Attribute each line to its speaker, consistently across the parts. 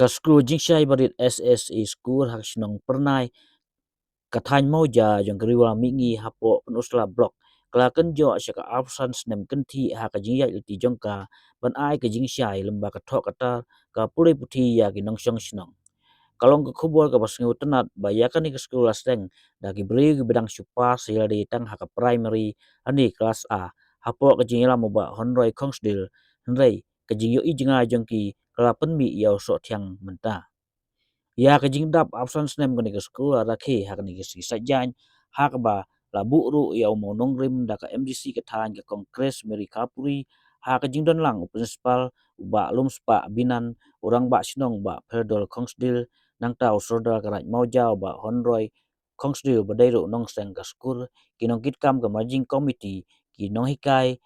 Speaker 1: Ka skul jingshai barit SSE school hak sinong pernai kathain moja jong kriwa mingi hapo penusla blok kelaken jo syaka absence nem kenti hak jingya ilti jongka ban ai ke jingshai lemba kathok kata ka puri puthi ya ginong syong sinong kalong ke khubol ka basngu tenat bayakan ni ke skul asteng dagi beri ke bedang supa sila di tang hak primary ani kelas A hapo ke jingla moba honroi kongsdil henrei ke jingyo i jinga jongki kelapen mi yau so thiang menta ya ke jingdap absence nem ke skul rakhi hak ni ke si sajan hak ba la ru ya monong rim da ka MDC ke than ke kongres meri kapuri hak ke jingdon lang principal ba lum spa binan orang ba sinong ba perdol kongsdil nang tau sodal karat maujau ba honroi kongsdil badairu nong seng ka skul kinong kitkam ke majing committee kinong hikai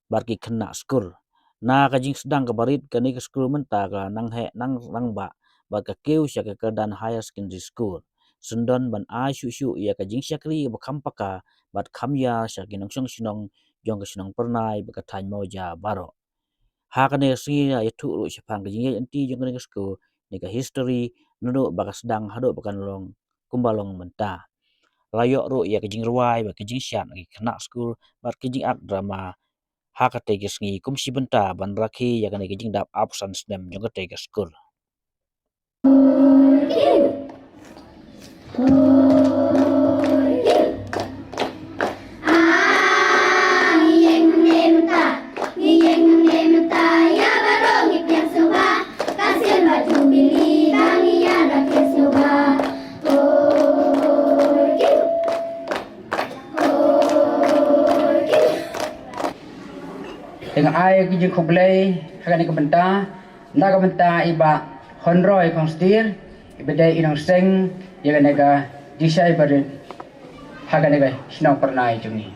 Speaker 1: barki kena skul na ka jing sedang ke barit ke ni ke skul menta ka nang he nang ba ka keu sya ke dan higher secondary school sundon ban ai shu ya ka jing syakri ba kampaka bat khamya sya kinong syong sinong jong ke sinong pernai ba ka thain moja baro ha ka ne si ya itu ru syapang ke jing enti jong ke skul ni ka history nudu ba ka sedang hado ba kan long kumbalong menta layok ru ya ke jing ruai ba ke jing syat ki kena skul bat ke jing ak drama hakate ke sngi kumsi benta ban rakhi ya ke jing dap absence nem jong ke skul
Speaker 2: dengan ai ke jing khoblei hagan ke benta na ka benta iba honroi kongstir ibede inong seng ya ga disai bar hagan ga sinong pernai jungi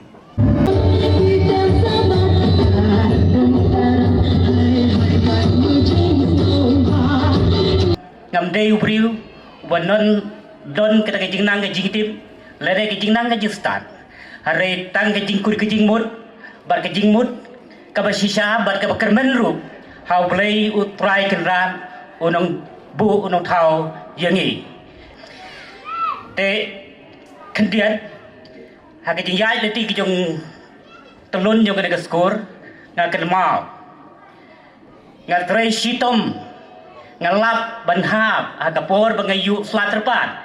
Speaker 2: ngam dei upriu wanon don kita ke jing nang ke jing tip lere ke jing nang ke jing start hare tang ke jing kur ke jing mut bar ke jing mut kabasisha bar ka bakermen ru hau play utrai kenran unong bu unong thau yangi te kendian ha ke yai le ti ki jong telun jong ke skor nga ke mau nga trai sitom ngalap banhab ha ka por bangayu slaterpan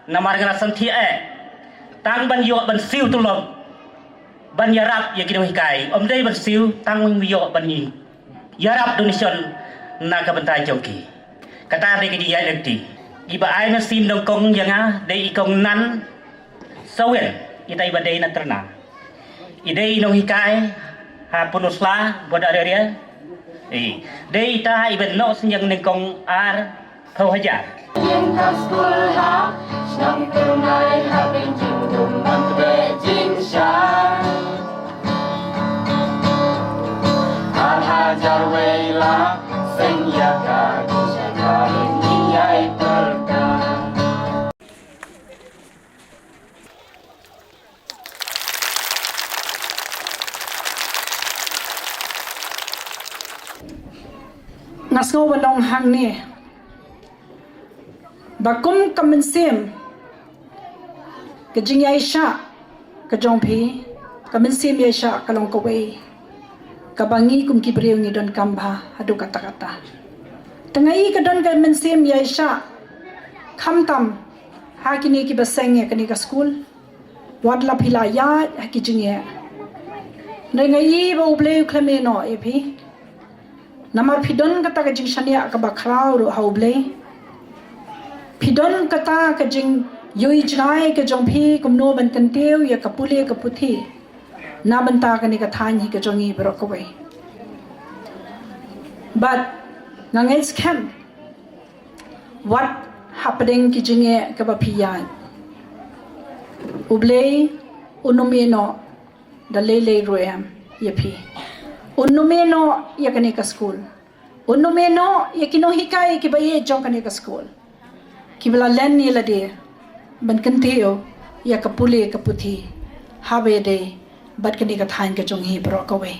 Speaker 2: namar ngana santhi tang ban yo ban siu tulom ban yarap ya kinong hikai om dei ban siu tang wing yo ban ni yarap donation na ka bantai jongki kata de ki ya lekti iba ai na sim dong kong yanga dei ikong nan sawen itai ba dei na terna idei nong hikai ha punusla boda area dei ta iben no senyang neng kong ar thau hajar
Speaker 3: yang kaskul ha snang tunai ha ben jing dum man be jing sha hajar wela seng ya ka ka ni ai perka
Speaker 4: nasko wanong hang ni bakum kamensem kejing yaisha kejongpi kamensem yaisha kalong kawei kabangi kum kibriu ni don kamba adu kata-kata tengai ka don ka mensem yaisha khamtam hakini ki baseng ya kani ka school wadla phila ya hakijing ya ngai ba uble khlame no epi namar phidon kata ka jing shania ka bakrau ro hauble phidon kata ka jing yui jai ka jongphi kumno ban kanteu ya kapule ka puthi na banta ka ni ka than hi ka jongi bro ko wei but nangets camp what happening ki jinge ka ba phiyan uble unomeno da lele royam ye phi unomeno ya ka ni ka school unomeno ya kino hikai ki ba ye jong ka ni ka school ki bla len ni la de ban kanteu ya kapule ka puthi habe de bat kani ka thain ka jong hi bro ka we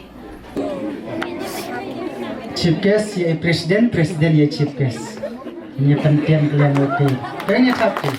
Speaker 2: chief guest ye president ye chief guest
Speaker 5: Ini penting kalian ngerti. Kayaknya tapi.